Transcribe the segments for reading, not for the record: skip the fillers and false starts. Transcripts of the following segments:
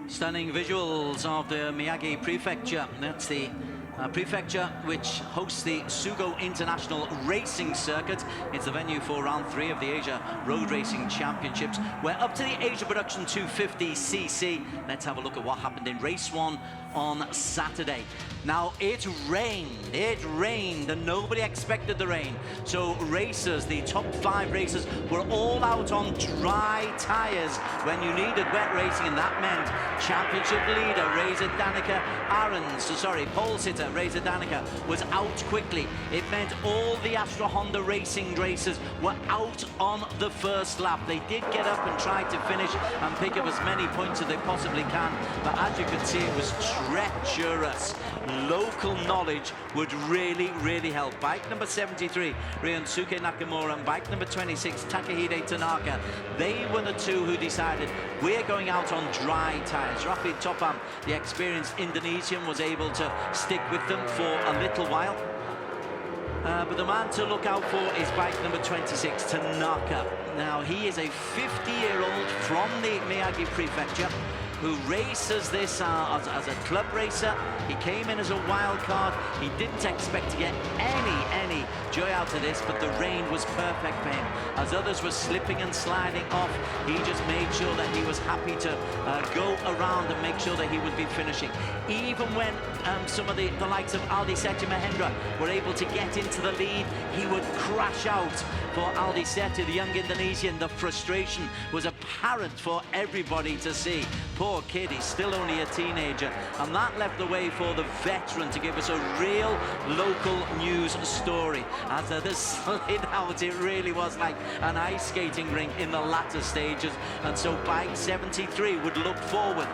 Stunning visuals of the Miyagi Prefecture. That's the prefecture which hosts the Sugo International Racing Circuit. It's the venue for round 3 of the Asia Road Racing Championships. We're up to the Asia Production 250cc. Let's have a look at what happened in race 1 on Saturday. Now, it rained, and nobody expected the rain. So racers, the top 5 racers, were all out on dry tyres when you needed wet racing, and that meant championship leader Reza Danica pole sitter Reza Danica was out quickly. It meant all the Astra Honda Racing racers were out on the first lap. They did get up and try to finish and pick up as many points as they possibly can, but as you can see, it was treacherous. Local knowledge would really help. Bike number 73, Ryosuke Nakamura, and bike number 26, Takahide Tanaka, they were the two who decided we're going out on dry tyres. Rafi Topam, the experienced Indonesian, was able to stick with them for a little while. But the man to look out for is bike number 26, Tanaka. Now, he is a 50-year-old from the Miyagi Prefecture who races this as a club racer. He came in as a wild card. He didn't expect to get any joy out of this, but the rain was perfect for him. As others were slipping and sliding off, he just made sure that he was happy to go around and make sure that he would be finishing. Even when some of the likes of Aldi Sethi Mahendra were able to get into the lead, he would crash out. For Aldi Sethi, the young Indonesian, the frustration was apparent for everybody to see. Poor kid, he's still only a teenager, and that left the way for the veteran to give us a real local news story. As others slid out, it really was like an ice skating rink in the latter stages, and so bike 73 would look forward.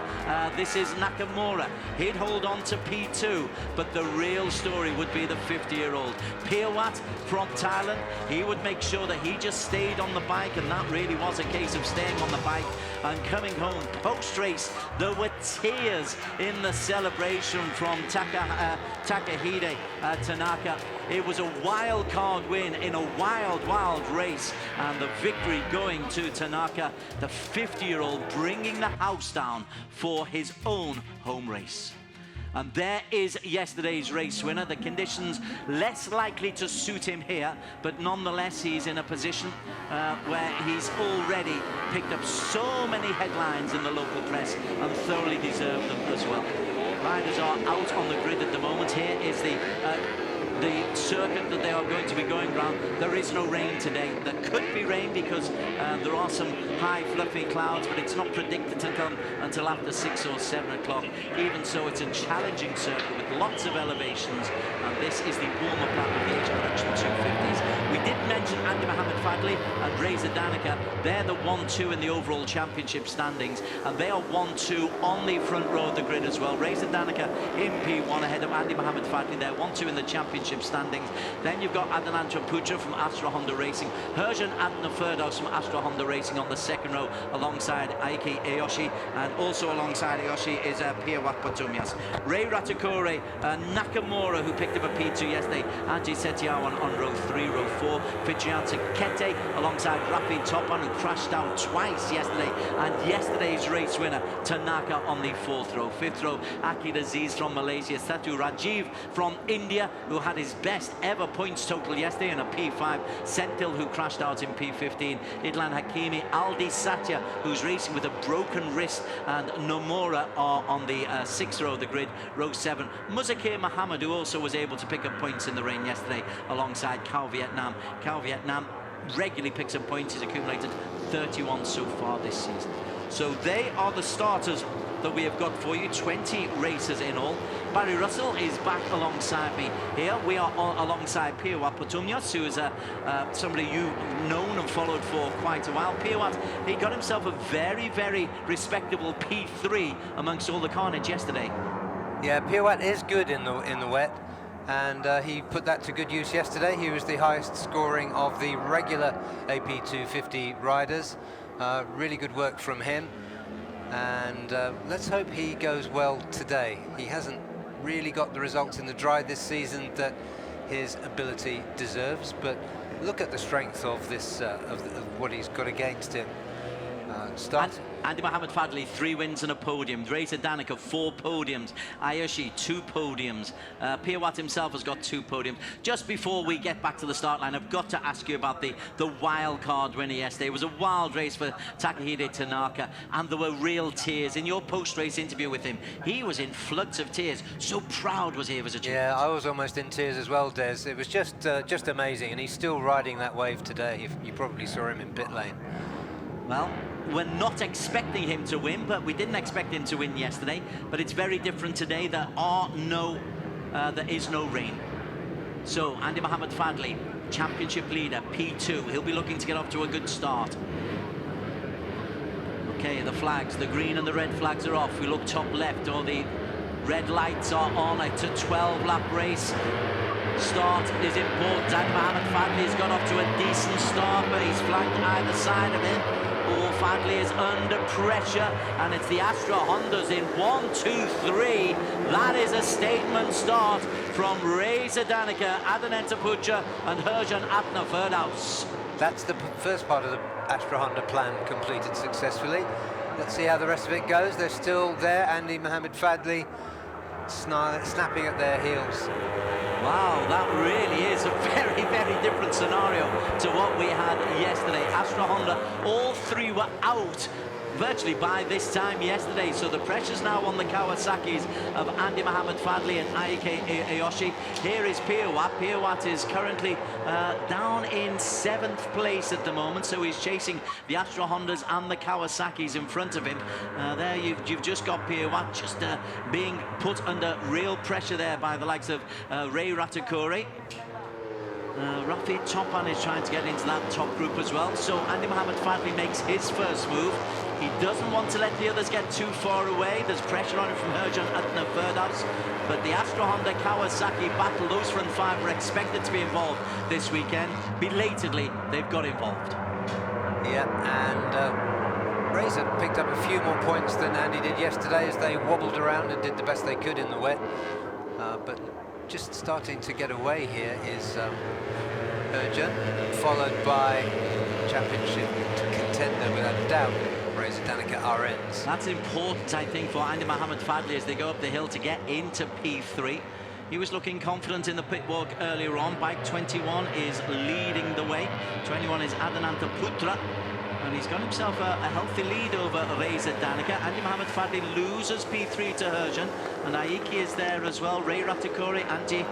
This is Nakamura. He'd hold on to P2, but the real story would be the 50-year-old. Piawat from Thailand, he would make sure that he just stayed on the bike, and that really was a case of staying on the bike and coming home. Post-race, there were tears in the celebration from Takahide Tanaka. It was a wild card win in a wild race, and the victory going to Tanaka, the 50-year-old, bringing the house down for his own home race. And there is yesterday's race winner. The conditions less likely to suit him here, but nonetheless he's in a position where he's already picked up so many headlines in the local press and thoroughly deserved them as well. Riders are out on the grid at the moment. Here is the circuit that they are going to be going around. There is no rain today. There could be rain because there are some high fluffy clouds, but it's not predicted to come until after 6 or 7 o'clock. Even so, it's a challenging circuit with lots of elevations, and this is the warm-up lap of the Asia Production 250s. We did mention Andy Mohammed Fadli and Reza Danica. They're the 1-2 in the overall championship standings, and they are 1-2 on the front row of the grid as well. Reza Danica in P1 ahead of Andy Mohammed Fadli. They're 1-2 in the championship standings. Then you've got Adnan Putra from Astra Honda Racing, Herjan Adna Ferdos from Astra Honda Racing on the second row alongside Aiki Aoshi, and also alongside Aoshi is Piawat Potumias. Ray Ratakore, Nakamura, who picked up a P2 yesterday, Anji Setiawan on row 3, row 4, Fitriansa Kete alongside Rafi Topan, who crashed out twice yesterday, and yesterday's race winner Tanaka on the 4th row. 5th row, Akid Aziz from Malaysia, Satu Rajiv from India, who had his best ever points total yesterday in a P5, Senthil, who crashed out in P15, Idlan Hakimi, Aldi Satya, who's racing with a broken wrist, and Nomura are on the 6th row of the grid, row 7. Muzakir Mohammed, who also was able to pick up points in the rain yesterday alongside Cao Vietnam. Cao Vietnam regularly picks up points. He's accumulated 31 so far this season. So they are the starters that we have got for you, 20 racers in all. Barry Russell is back alongside me here. We are alongside Piawat Potumias, who is somebody you've known and followed for quite a while. Piawat, he got himself a very respectable P3 amongst all the carnage yesterday. Yeah, Piawat is good in the wet, and he put that to good use yesterday. He was the highest scoring of the regular AP250 riders. Really good work from him, and let's hope he goes well today. He hasn't really got the results in the dry this season that his ability deserves, but look at the strength of this of what he's got against him. Andy Mohamed Fadli, 3 wins and a podium. Reza Danica, 4 podiums. Ayoshi, 2 podiums. Piawat himself has got 2 podiums. Just before we get back to the start line, I've got to ask you about the wild card winner yesterday. It was a wild race for Takahide Tanaka, and there were real tears. In your post-race interview with him, he was in floods of tears. So proud was he of his achievement. Yeah, I was almost in tears as well, Des. It was just amazing, and he's still riding that wave today. You probably saw him in pit lane. Well, we're not expecting him to win, but we didn't expect him to win yesterday. But it's very different today. There is no rain. So Andy Mohamed Fadli, championship leader, P2. He'll be looking to get off to a good start. Okay, the flags, the green and the red flags are off. We look top left, or the red lights are on. It's a 12-lap race. Start is important. Andy Mohamed Fadli has got off to a decent start, but he's flanked either side of him. Oh, Fadli is under pressure, and it's the Astra Hondas in 1, 2, 3. That is a statement start from Reza Danica, Adanenta Putra, and Herjan Atna Ferdaus. That's the first part of the Astra Honda plan completed successfully. Let's see how the rest of it goes. They're still there. Andy Mohamed Fadli snapping at their heels. Wow, that really is a very, very different scenario to what we had yesterday. Astra Honda, all 3 were out virtually by this time yesterday, so the pressure's now on the Kawasaki's of Andy Mohamed Fadli and Aike Ayoshi. Here is Piawat. Piawat is currently down in 7th place at the moment, so he's chasing the Astra Hondas and the Kawasaki's in front of him. There you've just got Piawat just being put under real pressure there by the likes of Ray Ratakore. Rafi Topan is trying to get into that top group as well. So Andy Mohamed Fadli makes his first move. He doesn't want to let the others get too far away. There's pressure on him from Herjan Atna Ferdaus. But the Astra Honda Kawasaki battle, those front 5 were expected to be involved this weekend. Belatedly, they've got involved. Yeah, and Reza picked up a few more points than Andy did yesterday as they wobbled around and did the best they could in the wet. But just starting to get away here is Herjan, followed by championship contender without a doubt, Reza Danica RNs. That's important, I think, for Andy Mohamed Fadli as they go up the hill to get into P3. He was looking confident in the pit walk earlier on. Bike 21 is leading the way. 21 is Adananta Putra. And he's got himself a healthy lead over Reza Danica. Andy Mohamed Fadli loses P3 to Herjan. And Aiki is there as well. Ray Ratakore, Antti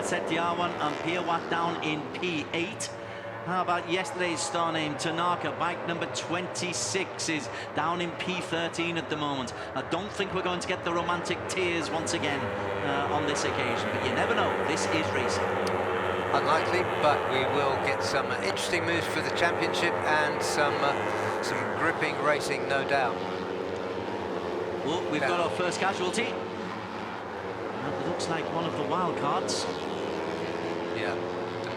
Setiawan and Piawat down in P8. How about yesterday's star name, Tanaka? Bike number 26 is down in P13 at the moment. I don't think we're going to get the romantic tears once again on this occasion. But you never know. This is racing. Unlikely, but we will get some interesting moves for the championship and some gripping racing, no doubt. Oh, we've got our first casualty. It looks like one of the wild cards. Yeah, the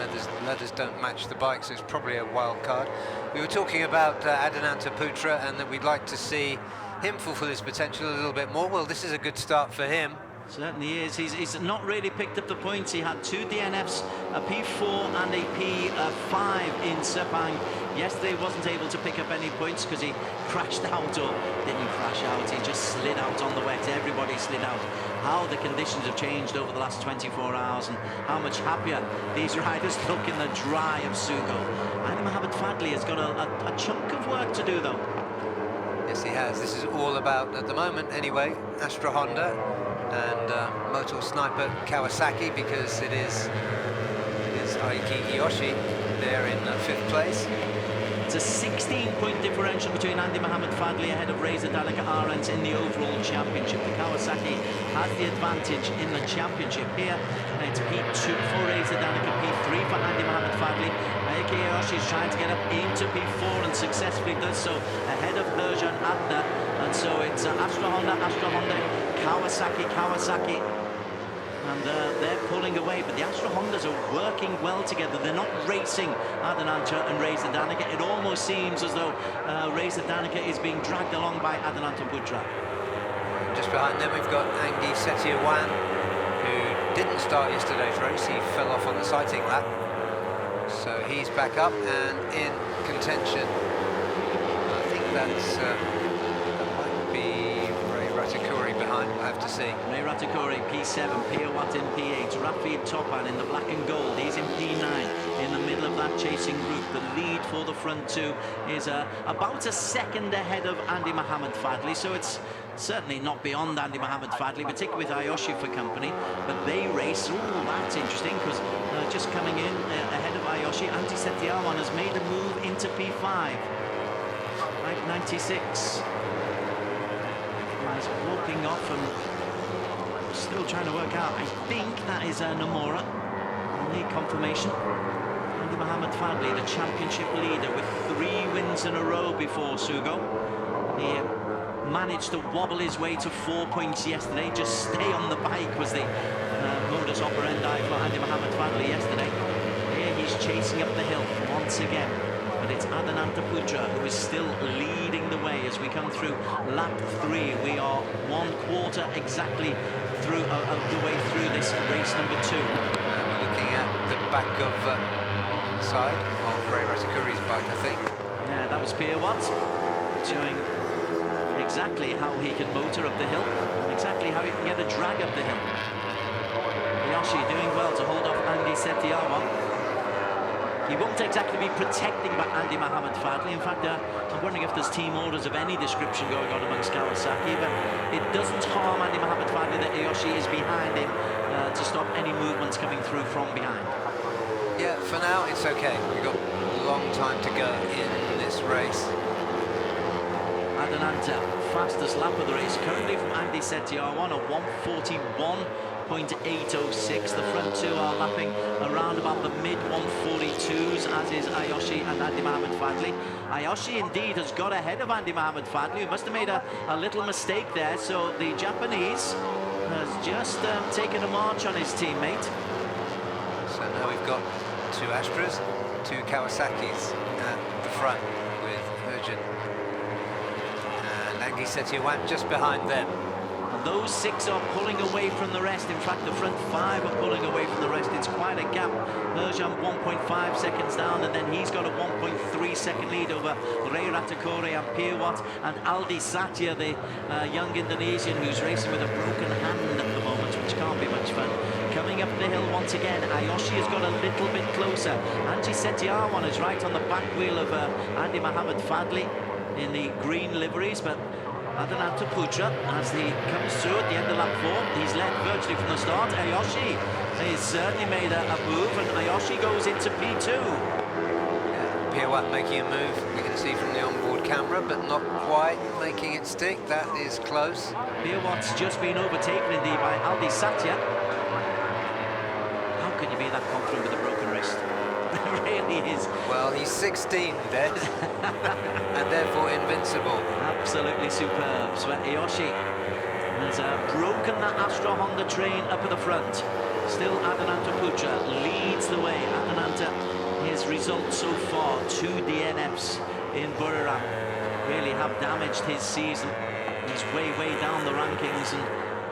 leathers don't match the bikes, so it's probably a wild card. We were talking about Adananta Putra and that we'd like to see him fulfill his potential a little bit more. Well, this is a good start for him. Certainly is. He's not really picked up the points. He had 2 DNFs, a P4 and a P5 in Sepang. Yesterday wasn't able to pick up any points because he crashed out, or didn't crash out, he just slid out on the wet. Everybody slid out. How the conditions have changed over the last 24 hours and how much happier these riders look in the dry of Sugo. Andy Mohamed Fadli has got a chunk of work to do though. Yes, he has. This is all about, at the moment anyway, Astra Honda and Motor Sniper Kawasaki, because it is Aiki Iyoshi there in 5th place. It's a 16-point differential between Andy Mohamed Fadli ahead of Reza Danica RNs in the overall championship. The Kawasaki has the advantage in the championship here. It's P2 for Reza Danica, P3 for Andy Mohamed Fadli. Aiki Iyoshi is trying to get up into P4 and successfully does so ahead of Herjan Atna. And so it's Astra Honda, Kawasaki. And they're pulling away, but the Astra Hondas are working well together. They're not racing Adananta and Reza Danica. It almost seems as though Reza Danica is being dragged along by Adananta Putra. Just behind them we've got Angi Setiawan, who didn't start yesterday's race. He fell off on the sighting lap. So he's back up and in contention. I think that's time, we'll have to see. Ray Ratakore, P7, Piawat in P8, Rafi Topan in the black and gold, he's in P9, in the middle of that chasing group. The lead for the front two is about a second ahead of Andy Mohamed Fadli, so it's certainly not beyond Andy Mohamed Fadli, particularly with Ayoshi for company, but they race. Oh, that's interesting, because just coming in ahead of Ayoshi, Antti Setiawan has made a move into P5. 96. He's walking off and still trying to work out. I think that is Nomura. I'll need confirmation. Andy Mohamed Fadli, the championship leader with 3 wins in a row before Sugo. He managed to wobble his way to 4 points yesterday. Just stay on the bike was the modus operandi for Andy Mohamed Fadli yesterday. Here he's chasing up the hill once again. But it's Adhananta Putra who is still leading the way as we come through lap 3. We are 1/4 exactly through the way through this race number 2. We're looking at the back of side of Ray Ratikure's bike, I think. Yeah, that was Piawat, showing exactly how he can motor up the hill, exactly how he can get a drag up the hill. Ayoshi doing well to hold off Andy Setiawan. He won't exactly be protecting by Andy Mohamed Fadli. In fact, I'm wondering if there's team orders of any description going on amongst Kawasaki, but it doesn't harm Andy Mohamed Fadli that Ayoshi is behind him to stop any movements coming through from behind. Yeah, for now it's okay. We've got a long time to go in this race. Adhananta, fastest lap of the race, currently from Andy Setiawan, a 1:41.806. The front two are lapping around about the mid-1:42s, as is Ayoshi and Andy Mohamed Fadli. Ayoshi indeed has got ahead of Andy Mohamed Fadli, who must have made a little mistake there, so the Japanese has just taken a march on his teammate. So now we've got 2 Astras, 2 Kawasaki's at the front with Urgent and Andy Setiawan just behind them. Those 6 are pulling away from the rest. In fact, the front 5 are pulling away from the rest. It's quite a gap. Nurjan 1.5 seconds down, and then he's got a 1.3 second lead over Ray Ratakore and Piawat and Aldi Satya, the young Indonesian who's racing with a broken hand at the moment, which can't be much fun. Coming up the hill once again, Ayoshi has got a little bit closer. Andy Setiawan is right on the back wheel of Andy Mohamed Fadli in the green liveries, but Adhananta Putra, as he comes through at the end of lap 4, he's led virtually from the start. Ayoshi has certainly made a move, and Ayoshi goes into P2. Yeah, Piawat making a move, you can see from the onboard camera, but not quite making it stick. That is close. Piawat's just been overtaken indeed by Aldi Satya. How can you be that confident with a broken wrist? It really is. Well, he's 16, Des, and therefore invincible. Absolutely superb. So Ayoshi has broken that Astra Honda train up at the front. Still Adhananta Putra leads the way. Adhananta, his results so far, 2 DNFs in Buriram, really have damaged his season. He's way down the rankings, and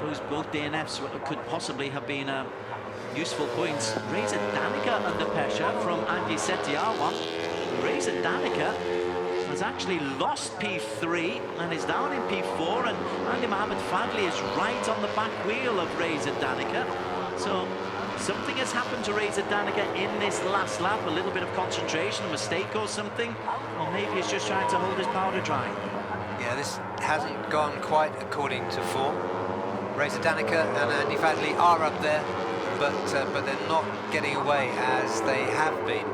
those both DNFs could possibly have been useful points. Reza Danica under pressure from Andy Setiawan. Reza Danica has actually lost P3 and is down in P4, and Andy Mohamed Fadli is right on the back wheel of Reza Danica. So something has happened to Reza Danica in this last lap, a little bit of concentration, a mistake or something, or maybe he's just trying to hold his powder dry. Yeah, this hasn't gone quite according to form. Reza Danica and Andy Fadli are up there, but they're not getting away as they have been.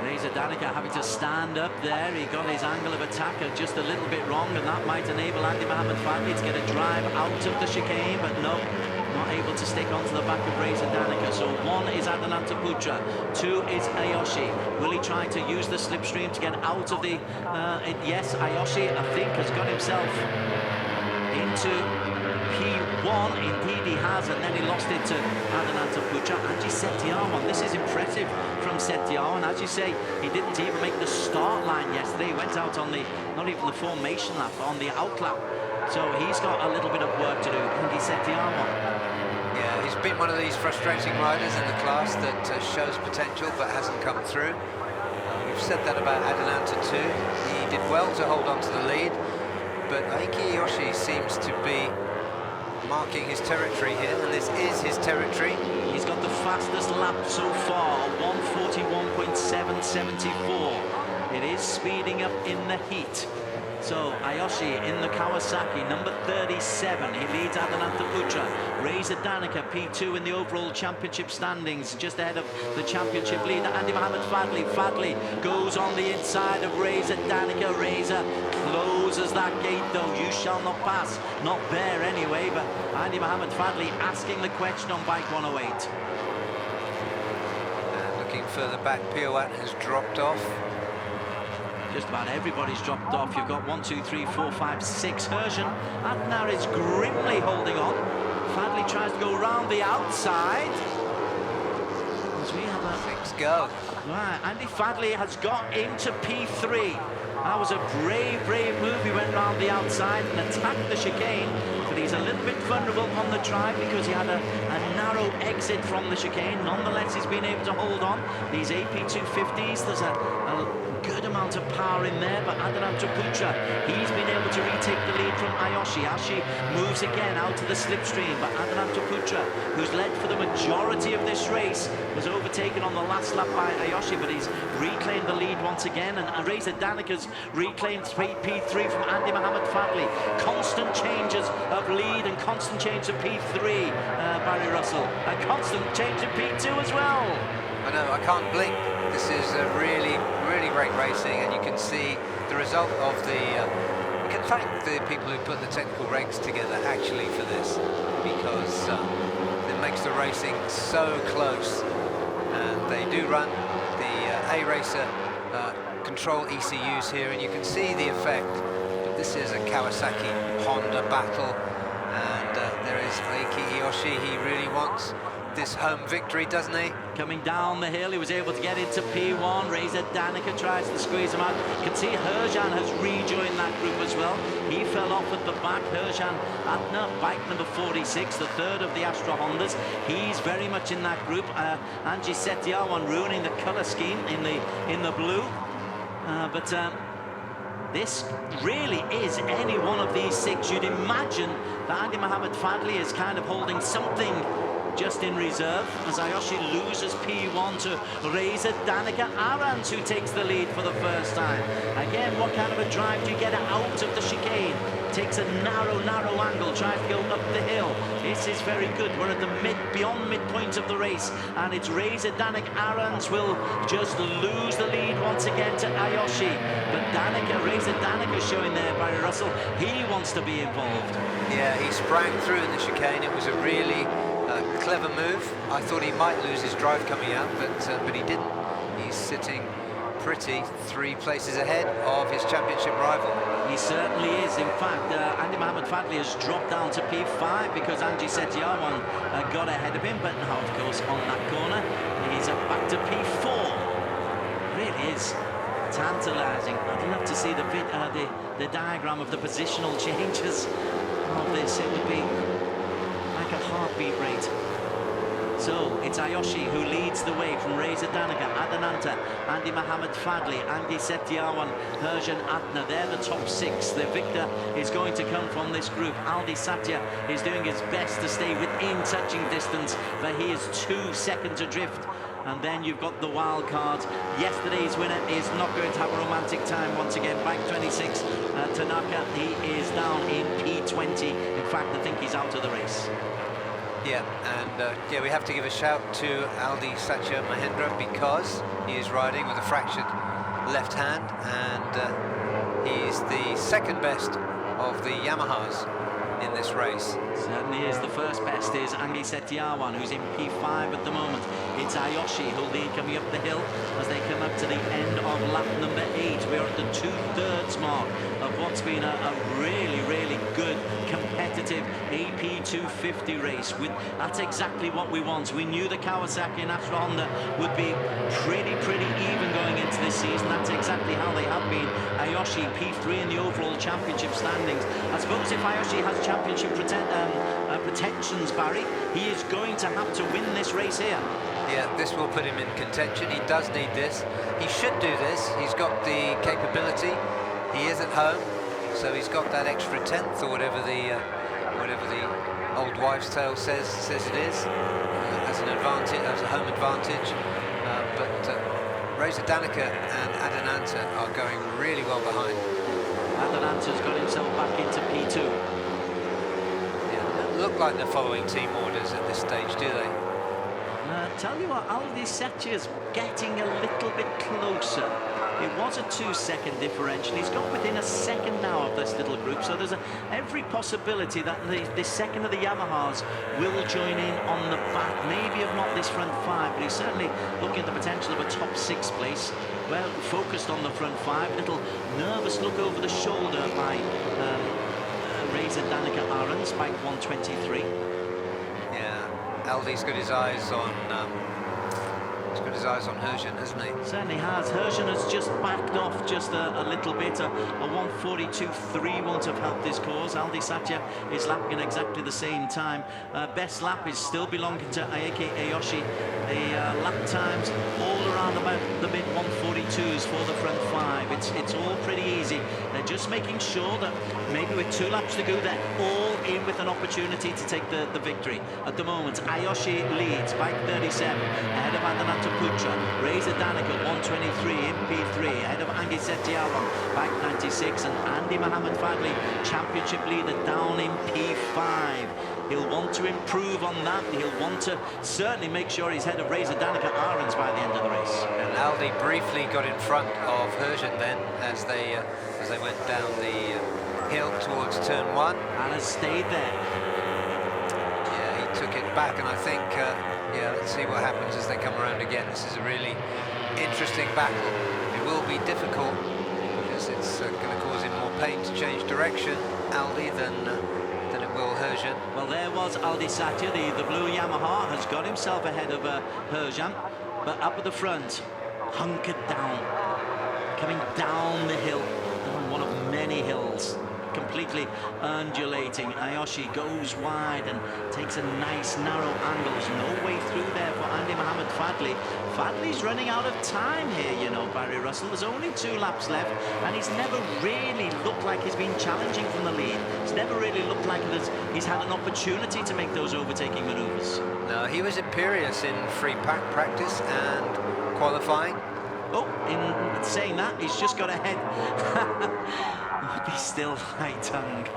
Reza Danica having to stand up there. He got his angle of attack just a little bit wrong, and that might enable Andy Mohamed Fadli to get a drive out of the chicane, but no, not able to stick onto the back of Reza Danica. So 1 is Adhananta Putra, 2 is Ayoshi. Will he try to use the slipstream to get out of the... yes, Ayoshi, I think, has got himself into P1. Indeed he has, and then he lost it to Adhananta Putra. Andy Setiawan, this is impressive from Setiawan. As you say, he didn't even make the start line yesterday. He went out on the, not even the formation lap, on the out lap. So he's got a little bit of work to do, Andy Setiawan. Yeah, he's been one of these frustrating riders in the class that shows potential but hasn't come through. We've said that about Adhananta too. He did well to hold on to the lead, but Aiki Yoshi seems to be marking his territory here, and this is his territory. He's got the fastest lap so far, 1:41.774. It is speeding up in the heat. So Ayoshi in the Kawasaki, number 37. He leads Adinata Putra. Reza Danica, P2 in the overall championship standings, just ahead of the championship leader, Andy Mohamed Fadli. Fadli goes on the inside of Reza Danica. Reza closes that gate though. You shall not pass. Not there anyway, but Andy Mohamed Fadli asking the question on bike 108. And looking further back, Pirouat has dropped off. Just about everybody's dropped off. You've got 1, 2, 3, 4, 5, 6. Herjan Atnar is grimly holding on. Fadli tries to go round the outside. As we have Things go. Right, Andy Fadli has got into P3. That was a brave, brave move. He went round the outside and attacked the chicane, but he's a little bit vulnerable on the drive because he had a narrow exit from the chicane. Nonetheless, he's been able to hold on. These AP250s, there's a good amount of power in there, but Adinata Putra, he's been able to retake the lead from Ayoshi. Ayoshi moves again out to the slipstream, but Adinata Putra, who's led for the majority of this race, was overtaken on the last lap by Ayoshi, but he's reclaimed the lead once again, and Reza Danica's reclaimed P3 from Andy Mohamed Fadli. Constant changes of lead and constant change of P3, Barry Russell. A constant change of P2 as well. I know, I can't blink. This is really, really great racing, and you can see the result of the... you can thank the people who put the technical regs together actually for this, because it makes the racing so close. And they do run the A-Racer control ECUs here, and you can see the effect. But this is a Kawasaki Honda battle, and there is Aiki Iyoshi. He really wants this home victory, doesn't he? Coming down the hill, he was able to get into P1. Reza Danica tries to squeeze him out. You can see Herjan has rejoined that group as well. He fell off at the back. Herjan Atnar, bike number 46, the third of the Astra Hondas. He's very much in that group. Angie Setiawan ruining the colour scheme in the blue. But this really is any one of these 6. You'd imagine that Andy Mohamed Fadli is kind of holding something just in reserve as Ayoshi loses P1 to Reza Danica. Arans, who takes the lead for the first time. Again, what kind of a drive do you get out of the chicane? Takes a narrow angle, tries to go up the hill. This is very good. We're at the beyond midpoint of the race, and it's Reza Danica. Arans will just lose the lead once again to Ayoshi. But Reza Danica showing there, Barry Russell, he wants to be involved. Yeah, he sprang through in the chicane. It was a really clever move. I thought he might lose his drive coming out, but he didn't. He's sitting pretty 3 places ahead of his championship rival. He certainly is. In fact, Andy Mohamed Fadli has dropped down to P5 because Angie Setiawan got ahead of him, but now, of course, on that corner, he's back to P4. Really is tantalising. I'd love to see the diagram of the positional changes of this. It would be like a heartbeat rate. So it's Ayoshi who leads the way from Reza Danica, Adinata, Andy Mohamed Fadli, Andy Setiawan, Herjan Atnar. They're the top 6. The victor is going to come from this group. Aldi Satya is doing his best to stay within touching distance, but he is 2 seconds adrift. And then you've got the wild card. Yesterday's winner is not going to have a romantic time once again. Bike 26, Tanaka, he is down in P20. In fact, I think he's out of the race. Yeah, and yeah, we have to give a shout to Aldi Satya Mahendra because he is riding with a fractured left hand, and he's the second best of the Yamahas in this race. Certainly is. The first best is Angie Setiawan, who's in P5 at the moment. It's Ayoshi who'll lead coming up the hill as they come up to the end of lap number 8. We're at the 2/3 mark of what's been a really, really good competitive AP250 race. That's exactly what we want. We knew the Kawasaki and Astra Honda would be pretty even going into this season. That's exactly how they have been. Ayoshi P3 in the overall championship standings. I suppose if Ayoshi has championship pretensions, Barry, he is going to have to win this race here. Yeah, this will put him in contention. He does need this. He should do this. He's got the capability. He is at home, so he's got that extra 10th or whatever the old wives' tale says it is, as an advantage, as a home advantage. But Reza Danica and Adananta are going really well behind. Adananta's got himself back into P2. Yeah, don't look like they're following team orders at this stage, do they? Tell you what, Aldi Setier's getting a little bit closer. It was a 2-second differential. He's got within a second now of this little group, so there's every possibility that the second of the Yamahas will join in on the back, maybe if not this front five, but he's certainly looking at the potential of a top 6 place. Well, focused on the front five, little nervous look over the shoulder by Reza Danica Arons, bike 123. Aldi's got his eyes on Hergen, hasn't he? Certainly has. Hergen has just backed off just a little bit. A 1:42.3 won't have helped his cause. Aldi Satya is lapping at exactly the same time. Best lap is still belonging to Ayeke Ayoshi. Lap times all around about the mid 1:42s for the front five. It's all pretty easy. They're just making sure that maybe with 2 laps to go, they're all in with an opportunity to take the victory. At the moment, Ayoshi leads, bike 37, ahead of Adananta Putra. Reza Danica 123 in P3, ahead of Angie Setiawan, bike 96, and Andy Mohamed Fadli, championship leader, down in P5. He'll want to improve on that. He'll want to certainly make sure he's ahead of Reza Danica Arons by the end of the race. And Aldi briefly got in front of Hergen then as they went down the hill towards turn 1. And has stayed there. Yeah, he took it back, and I think, yeah, let's see what happens as they come around again. This is a really interesting battle. It will be difficult because it's going to cause him more pain to change direction, Aldi, than it will Hergen. Well, there was Aldi Satya, the blue Yamaha, has got himself ahead of Hergen, but up at the front, hunkered down, coming down the hill, down one of many hills, completely undulating. Ayoshi goes wide and takes a nice narrow angle. There's no way through there for Andy Mohamed Fadli. Fadli's running out of time here, you know, Barry Russell. There's only 2 laps left, and he's never really looked like he's been challenging from the lead. It's never really looked like he's had an opportunity to make those overtaking manoeuvres. No, he was imperious in free practice and qualifying. Oh, in saying that, he's just got ahead. Be still, my tongue.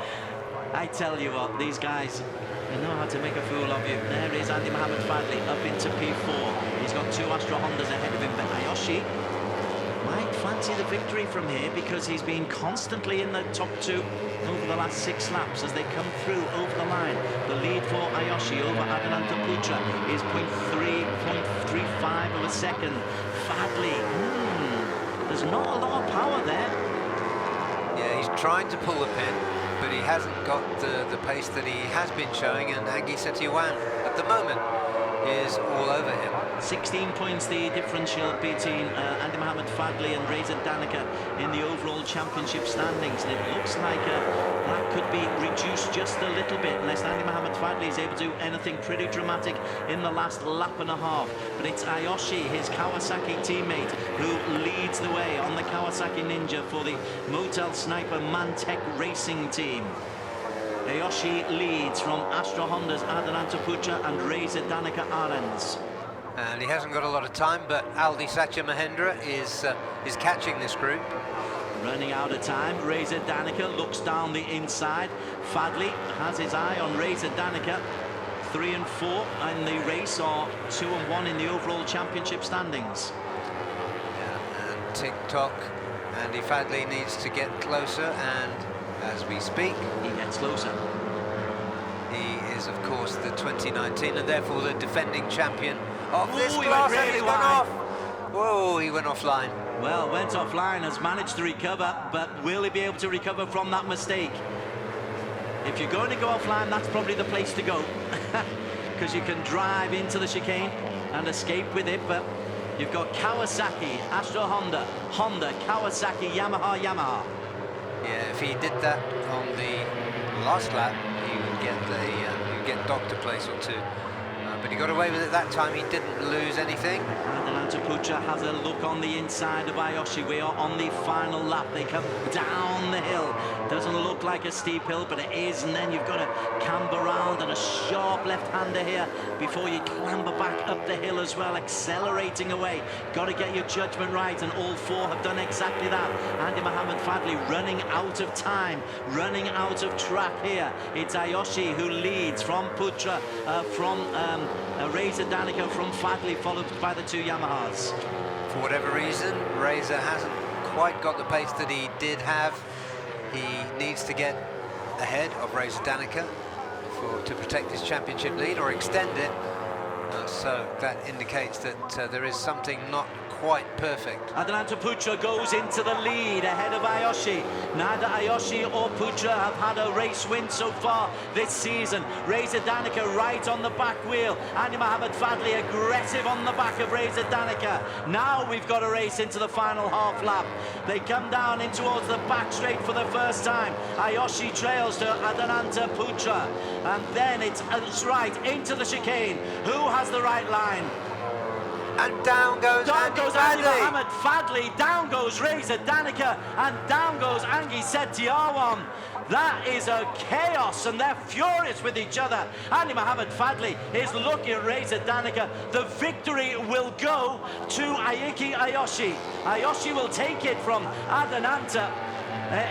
I tell you what, these guys, they know how to make a fool of you. There is Andy Mohamed Fadli up into P4. He's got 2 Astra Hondas ahead of him, but Ayoshi might fancy the victory from here because he's been constantly in the top 2 over the last 6 laps as they come through over the line. The lead for Ayoshi over Adananta Putra is 0.35 of a second. Fadli, there's not a lot of power there. Yeah, he's trying to pull a pin, but he hasn't got the pace that he has been showing, and Angie Setiawan at the moment is all over him. 16 points the differential between Andy Mohamed Fadli and Reza Danica in the overall championship standings, and it looks like that could be reduced just a little bit unless Andy Mohamed Fadli is able to do anything pretty dramatic in the last lap and a half. But it's Ayoshi, his Kawasaki teammate, who leads the way on the Kawasaki Ninja for the Motel Sniper Mantec Racing team. Ayoshi leads from Astra Honda's Adananta Putra and Reza Danica Arons. And he hasn't got a lot of time, but Aldi Satya Mahendra is catching this group. Running out of time, Reza Danica looks down the inside. Fadli has his eye on Reza Danica. 3 and 4 in the race, or 2 and 1 in the overall championship standings. Yeah, and tick-tock, Andy Fadli needs to get closer, and as we speak, he gets closer. He is, of course, the 2019 and therefore the defending champion of this He class, went and really he's gone wide. off. Whoa, he went offline. Well, went offline, has managed to recover, but will he be able to recover from that mistake? If you're going to go offline, that's probably the place to go, because you can drive into the chicane and escape with it, but you've got Kawasaki, Astra Honda, Kawasaki, Yamaha. Yeah, if he did that on the last lap, he would get docked a place or 2. But he got away with it that time. He didn't lose anything. Adananta Putra has a look on the inside of Ayoshi. We are on the final lap. They come down the hill. Doesn't look like a steep hill, but it is. And then you've got to camber around and a sharp left-hander here before you clamber back up the hill as well, accelerating away. Got to get your judgment right, and all four have done exactly that. Andy Mohamed Fadli running out of time, running out of track here. It's Ayoshi who leads from Putra, from Reza Danica, from Fadli, followed by the two Yamahas. For whatever reason, Reza hasn't quite got the pace that he did have. He needs to get ahead of Reza Danica to protect his championship lead or extend it. So that indicates that there is something not quite perfect. Adnan Putra goes into the lead ahead of Ayoshi. Neither Ayoshi or Putra have had a race win so far this season. Reza Danica right on the back wheel. Andy Mohamed Fadli aggressive on the back of Reza Danica. Now we've got a race into the final half lap. They come down in towards the back straight for the first time. Ayoshi trails to Adnan Putra. And then it's right into the chicane. Who has the right line? And down goes Andy Mohamed Fadli, down goes Reza Danica, and down goes Angie Setiawan. That is a chaos, and they're furious with each other. Andy Mohamed Fadli is looking at Reza Danica. The victory will go to Aiki Ayoshi. Ayoshi will take it from Adananta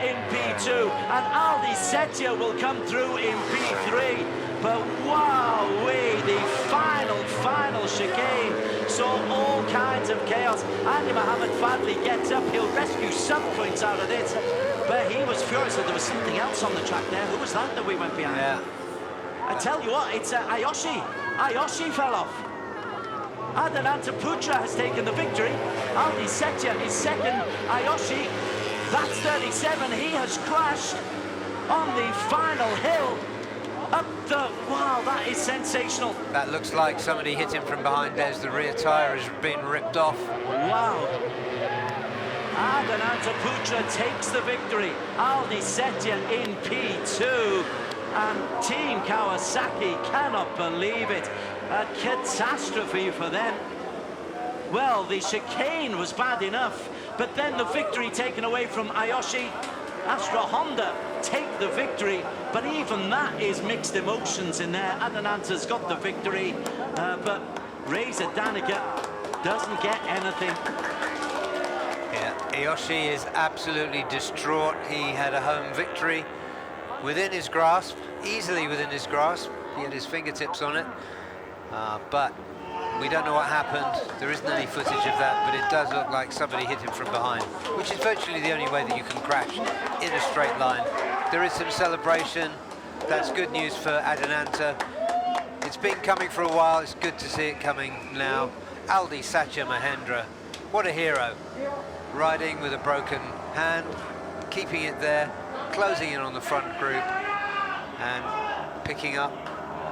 in P2, and Aldi Setia will come through in P3. But wow-wee, the final chicane saw all kinds of chaos. Andy Mohamed Fadli gets up, he'll rescue some points out of this, but he was furious that there was something else on the track there. Who was that we went behind? Yeah. I tell you what, it's Ayoshi. Ayoshi fell off. Adnan Putra has taken the victory. Aldi Setia is second. Ayoshi, that's 37. He has crashed on the final hill. Wow, that is sensational. That looks like somebody hit him from behind as the rear tyre has been ripped off. Wow. Adnan Putra takes the victory. Aldi Setia in P2. And Team Kawasaki cannot believe it. A catastrophe for them. Well, the chicane was bad enough, but then the victory taken away from Ayoshi. Astra Honda take the victory, but even that is mixed emotions in there. Adananta's got the victory, but Reza Danica doesn't get anything. Yeah, Ayoshi is absolutely distraught. He had a home victory within his grasp, easily within his grasp. He had his fingertips on it, but we don't know what happened. There isn't any footage of that, but it does look like somebody hit him from behind, which is virtually the only way that you can crash in a straight line. There is some celebration. That's good news for Adananta. It's been coming for a while. It's good to see it coming now. Aldi Satya Mahendra, what a hero. Riding with a broken hand, keeping it there, closing in on the front group, and picking up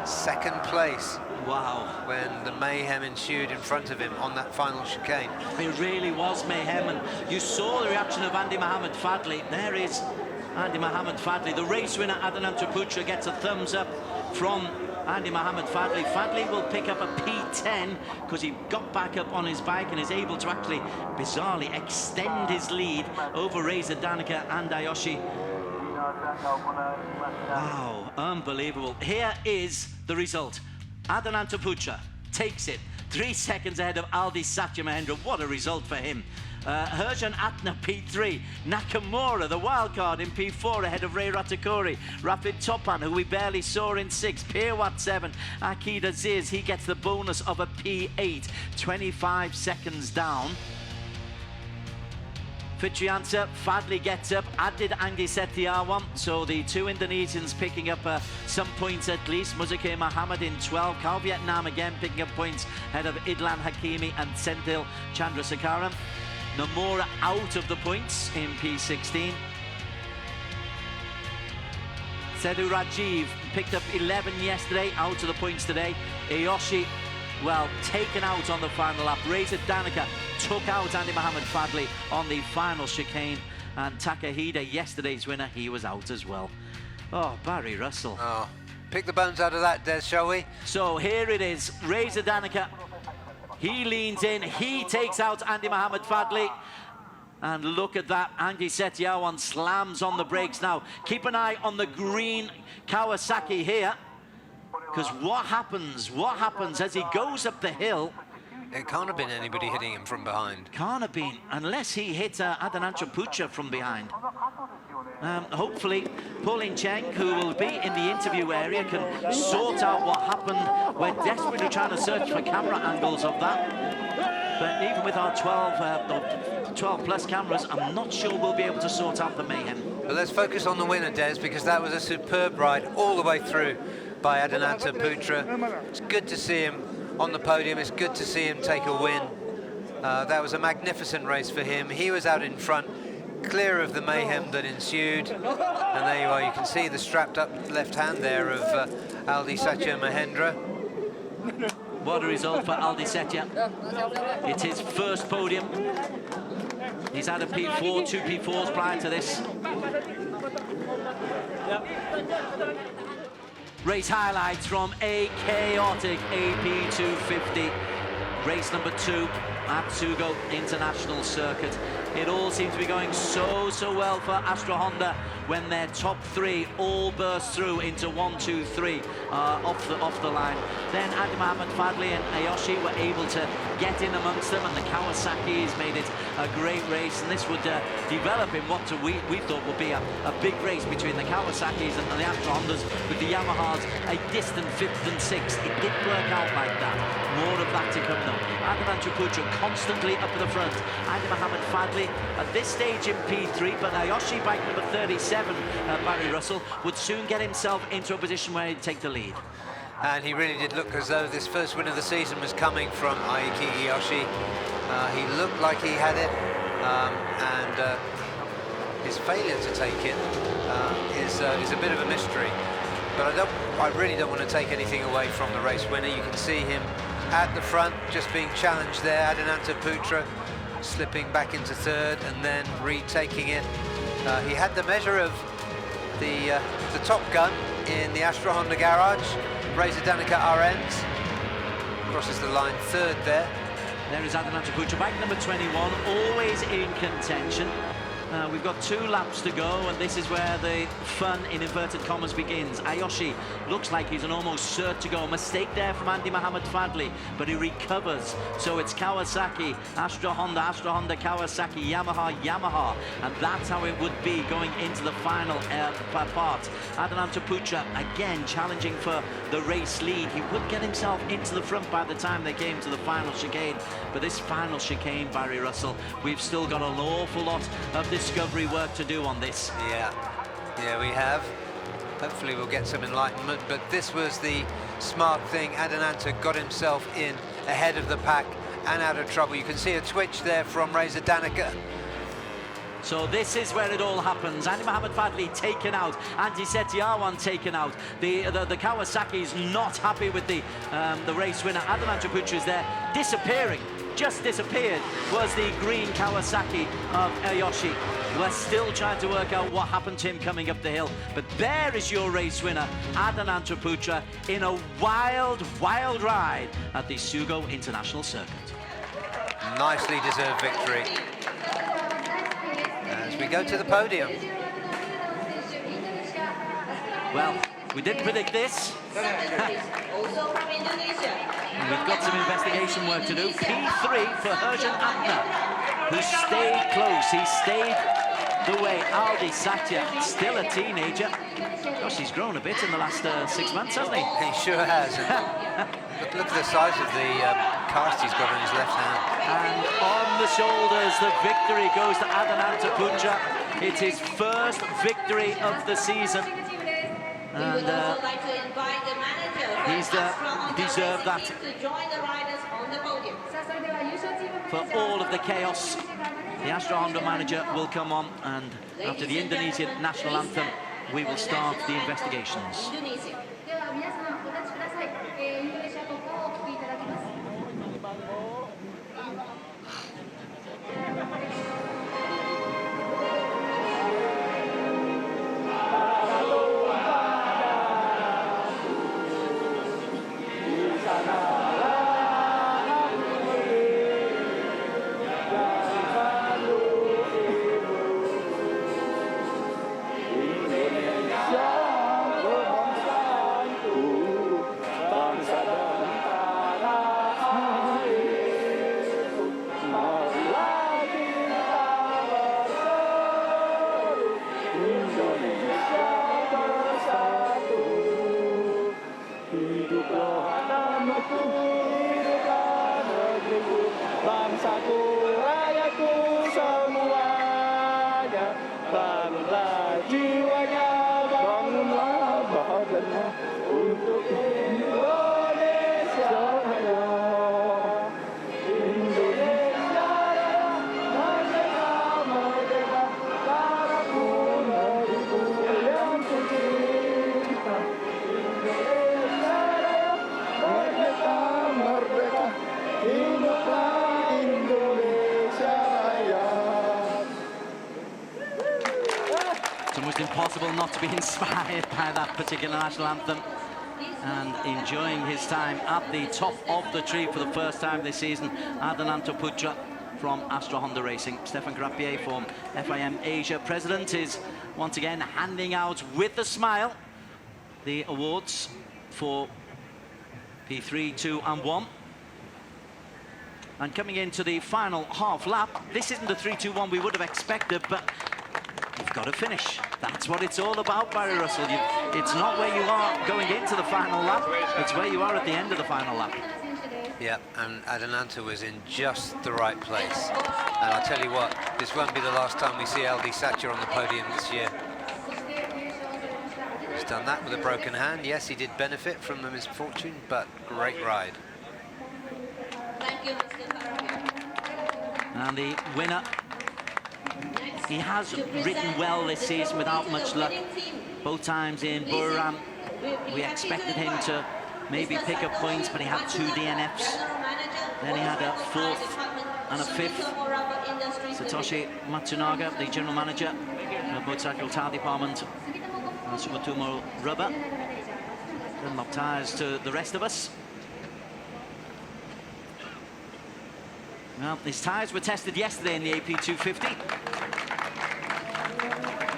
second place. Wow. When the mayhem ensued in front of him on that final chicane. It really was mayhem, and you saw the reaction of Andy Mohamed Fadli. There is Andy Mohamed Fadli. The race winner, Adnan Putra, gets a thumbs up from Andy Mohamed Fadli. Fadli will pick up a P10 because he got back up on his bike and is able to actually, bizarrely, extend his lead over Reza Danica and Ayoshi. Wow, unbelievable. Here is the result. Adnan Putra takes it 3 seconds ahead of Aldi Satya Mahendra. What a result for him. Herjan Atna P3, Nakamura the wildcard in P4 ahead of Ray Ratakuri, Rafid Topan who we barely saw in 6, Pirwat 7, Akid Aziz, he gets the bonus of a P8, 25 seconds down. Fitriansa, Fadli gets up, added Angie Setiawan, so the two Indonesians picking up some points at least. Muzake Muhammad in 12, Kau Vietnam again picking up points ahead of Idlan Hakimi and Senthil Chandrasekaran. Nomura out of the points in P16. Sedu Rajiv picked up 11 yesterday, out of the points today. Ayoshi, well, taken out on the final lap. Reza Danica took out Andy Mohamed Fadli on the final chicane, and Takahida, yesterday's winner, he was out as well. Oh, Barry Russell. Oh, pick the bones out of that, Des, shall we? So here it is, Reza Danica. He leans in, he takes out Andy Mohamed Fadli. And look at that, Angie Setiawan slams on the brakes now. Keep an eye on the green Kawasaki here. Because what happens as he goes up the hill? It can't have been anybody hitting him from behind. Can't have been, unless he hit Adnan Pucha from behind. Hopefully, Pauline Cheng, who will be in the interview area, can sort out what happened. We're desperately trying to search for camera angles of that. But even with our 12 plus cameras, I'm not sure we'll be able to sort out the mayhem. But let's focus on the winner, Des, because that was a superb ride all the way through by Adnan Pucha. It's good to see him on the podium. It's good to see him take a win. That was a magnificent race for him. He was out in front, clear of the mayhem that ensued. And there you are, you can see the strapped up left hand there of Aldi Satya Mahendra. What a result for Aldi Satya. It's his first podium. He's had a P4, 2 P4s prior to this. Race highlights from a chaotic AP250. Race number 2 at Sugo International Circuit. It all seemed to be going so well for Astra Honda when their top 3 all burst through into 1, 2, 3 off the line. Then Adi Mohamed Fadli and Ayoshi were able to get in amongst them, and the Kawasaki's made it a great race, and this would develop in what we thought would be a big race between the Kawasaki's and the Astra Hondas, with the Yamahas a distant 5th and 6th. It didn't work out like that. More of that to come though. Adnan Pucha constantly up at the front. Adi Mohamed Fadli at this stage in P3, but Ayoshi, bike number 37, Barry Russell, would soon get himself into a position where he'd take the lead. And he really did look as though this first win of the season was coming from Aiki Ayoshi. He looked like he had it, and his failure to take it is a bit of a mystery. But I really don't want to take anything away from the race winner. You can see him at the front, just being challenged there. Adnan Pucha slipping back into 3rd and then retaking it. He had the measure of the Top Gun in the Astra Honda garage. Reza Danica RNs crosses the line 3rd there. There is Adnan Pucha, bike number 21, always in contention. We've got 2 laps to go, and this is where the fun, in inverted commas, begins. Ayoshi looks like he's an almost cert to go. Mistake there from Adi Mohamed Fadli, but he recovers. So it's Kawasaki, Astra Honda, Kawasaki, Yamaha, and that's how it would be going into the final part. Adnan Pucha again challenging for the race lead. He would get himself into the front by the time they came to the final chicane, but this final chicane, Barry Russell, we've still got an awful lot of discovery work to do on this. Yeah, we have. Hopefully we'll get some enlightenment, but this was the smart thing. Adnan got himself in ahead of the pack and out of trouble. You can see a twitch there from Reza Danica. So this is where it all happens. Adi Mohamed Fadli taken out, Andy Setiawan taken out. The Kawasaki's not happy with the race winner. Adnan Pucha is there, disappearing. Just disappeared was the green Kawasaki of Ayoshi. We're still trying to work out what happened to him coming up the hill. But there is your race winner, Adnan Pucha, in a wild ride at the Sugo International Circuit. Nicely deserved victory. As we go to the podium. Well, we did predict this. We've got some investigation work to do. P3 for Herjan Atna, who stayed close. He stayed the way. Aldi Satya, still a teenager. Gosh, he's grown a bit in the last 6 months, hasn't he? He sure has. Look at the size of the cast he's got on his left hand. And on the shoulders, the victory goes to Adnan Pucha. It's his first victory of the season. And he's deserved that for all of the chaos. The Astra Honda manager will come on, and after the Indonesian national anthem, we will start the investigations. hiduplah namaku, hiduplah negeriku, bangsaku, rakyatku semuanya. Bangunlah jiwanya, bangunlah badannya untuk Indonesia Raya. Indonesia Raya, merdeka, merdeka, tanahku, negeriku yang kucinta. Indonesia Raya, merdeka, merdeka, hiduplah Indonesia Raya. It's almost impossible not to be inspired by that particular national anthem, and enjoying his time at the top of the tree for the first time this season. Adinanto Putra from Astra Honda Racing. Stefan Grappier, from FIM Asia president, is once again handing out with a smile the awards for P3, 2 and 1. And coming into the final half lap, this isn't the 3-2-1 we would have expected, but you've got to finish. That's what it's all about, Barry Russell. It's not where you are going into the final lap, it's where you are at the end of the final lap. Yeah, and Adinanto was in just the right place. And I'll tell you what, this won't be the last time we see LD Satcher on the podium this year. He's done that with a broken hand. Yes, he did benefit from the misfortune, but great ride. And the winner, he has ridden well this season without much luck. Both times in Buriram, we expected him to maybe pick up points, but he had 2 DNFs. Then he had a 4th and a 5th. Satoshi Matsunaga, the general manager of Motorcycle Tire Department, Sumitomo Rubber. Dunlop tyres to the rest of us. Well, his tyres were tested yesterday in the AP250.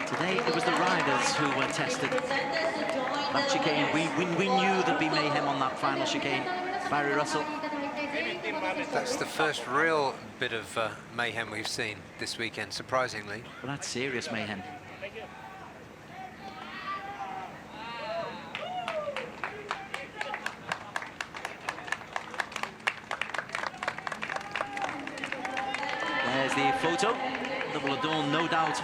Today it was the riders who were tested. That chicane, we knew there'd be mayhem on that final chicane. Barry Russell. That's the first real bit of mayhem we've seen this weekend, surprisingly. Well, that's serious mayhem. There's the photo that will adorn, no doubt,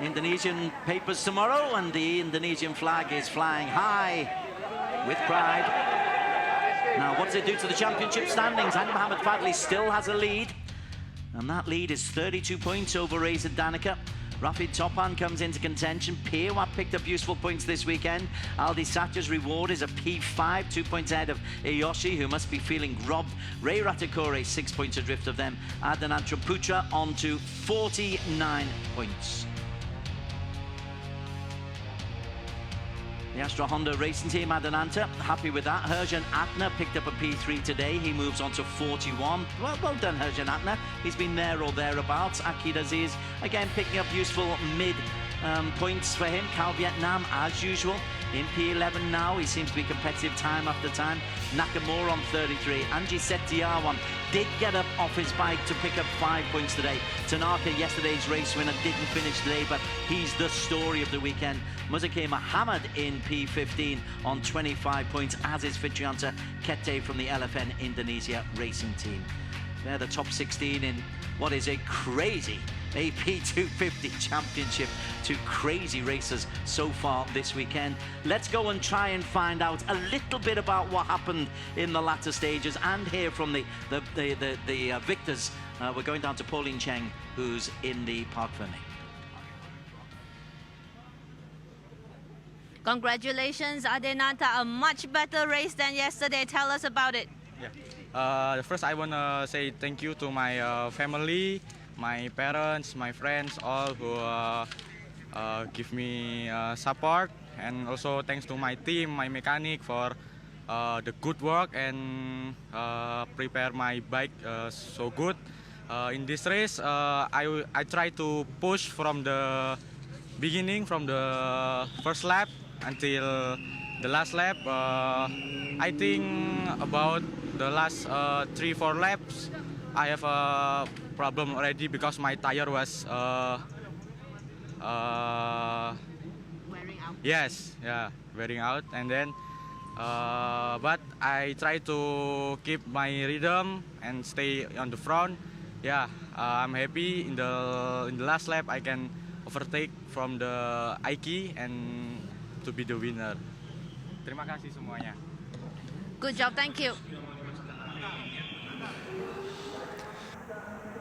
Indonesian papers tomorrow, and the Indonesian flag is flying high with pride. Now, what does it do to the championship standings? Hani Mohamed Fadli still has a lead, and that lead is 32 points over Reza Danica. Rafid Topan comes into contention. Piawat picked up useful points this weekend. Aldi Satcher's reward is a P5, 2 points ahead of Iyoshi, who must be feeling robbed. Ray Ratakore, 6 points adrift of them. Adinanto Putra on to 49 points. The Astra Honda Racing Team, Adinanto, happy with that. Herjan Atner picked up a P3 today. He moves on to 41. Well done, Herjan Atner. He's been there or thereabouts. Akid Aziz, again, picking up useful mid points for him. Cal Vietnam, as usual, in P11 now. He seems to be competitive time after time. Nakamura on 33. Anji Setiawan did get up off his bike to pick up 5 points today. Tanaka, yesterday's race winner, didn't finish today, but he's the story of the weekend. Muzake Mohammed in P15 on 25 points, as is Fitrianta Kete from the LFN Indonesia Racing Team. They're the top 16 in what is a crazy AP250 championship. 2 crazy races so far this weekend. Let's go and try and find out a little bit about what happened in the latter stages and hear from the victors. We're going down to Pauline Cheng, who's in the Parc Fermé. Congratulations, Adinanto, a much better race than yesterday. Tell us about it. Yeah. First, I want to say thank you to my family, my parents, my friends, all who give me support. And also thanks to my team, my mechanic, for the good work and prepare my bike so good. In this race, I try to push from the beginning, from the first lap until the last lap. I think about the last 3-4 laps, I have a problem already because my tire was Wearing out. wearing out, and then But I try to keep my rhythm and stay on the front. Yeah, I'm happy in the last lap I can overtake from the Aiki and to be the winner. Terima kasih semuanya. Good job, thank you.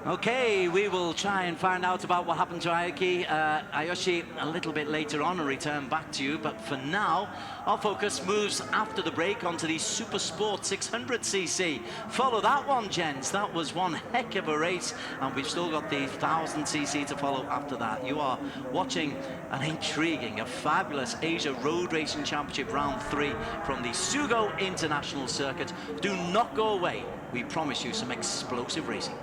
Okay, we will try and find out about what happened to Aoki. Ayoshi, a little bit later on, and return back to you. But for now, our focus moves after the break onto the Super Sport 600cc. Follow that one, gents. That was one heck of a race, and we've still got the 1000cc to follow after that. You are watching an intriguing, a fabulous Asia Road Racing Championship Round 3 from the Sugo International Circuit. Do not go away. We promise you some explosive racing.